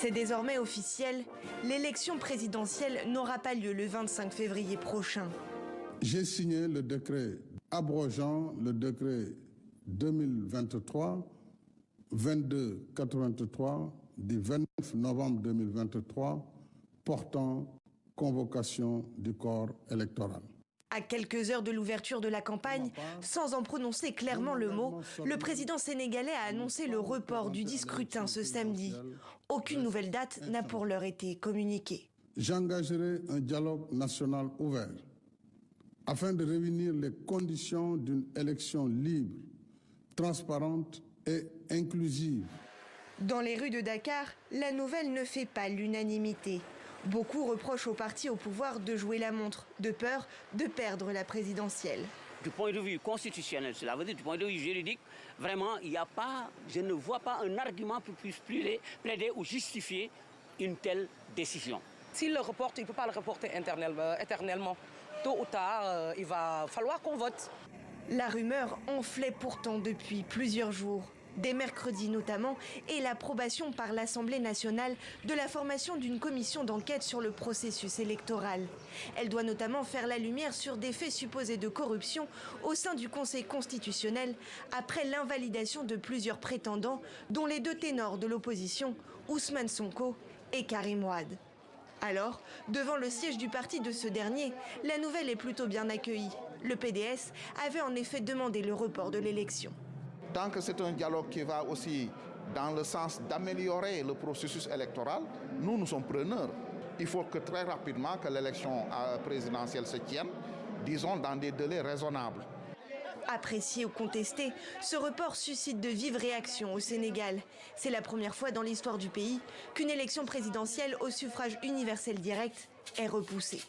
C'est désormais officiel, l'élection présidentielle n'aura pas lieu le 25 février prochain. J'ai signé le décret abrogeant le décret 2023-2283 du 29 novembre 2023 portant convocation du corps électoral. À quelques heures de l'ouverture de la campagne, sans en prononcer clairement le mot, le président sénégalais a annoncé le report du scrutin ce samedi. Aucune nouvelle date n'a pour l'heure été communiquée. J'engagerai un dialogue national ouvert afin de réunir les conditions d'une élection libre, transparente et inclusive. Dans les rues de Dakar, la nouvelle ne fait pas l'unanimité. Beaucoup reprochent au parti au pouvoir de jouer la montre, de peur de perdre la présidentielle. Du point de vue constitutionnel, cela veut dire du point de vue juridique, vraiment, je ne vois pas un argument qui puisse plaider ou justifier une telle décision. S'il le reporte, il ne peut pas le reporter éternellement. Tôt ou tard, il va falloir qu'on vote. La rumeur enflait pourtant depuis plusieurs jours. Dès mercredi notamment, et l'approbation par l'Assemblée nationale de la formation d'une commission d'enquête sur le processus électoral. Elle doit notamment faire la lumière sur des faits supposés de corruption au sein du Conseil constitutionnel après l'invalidation de plusieurs prétendants, dont les deux ténors de l'opposition, Ousmane Sonko et Karim Wade. Alors, devant le siège du parti de ce dernier, la nouvelle est plutôt bien accueillie. Le PDS avait en effet demandé le report de l'élection. Tant que c'est un dialogue qui va aussi dans le sens d'améliorer le processus électoral, nous sommes preneurs. Il faut que très rapidement que l'élection présidentielle se tienne, disons dans des délais raisonnables. Apprécié ou contesté, ce report suscite de vives réactions au Sénégal. C'est la première fois dans l'histoire du pays qu'une élection présidentielle au suffrage universel direct est repoussée.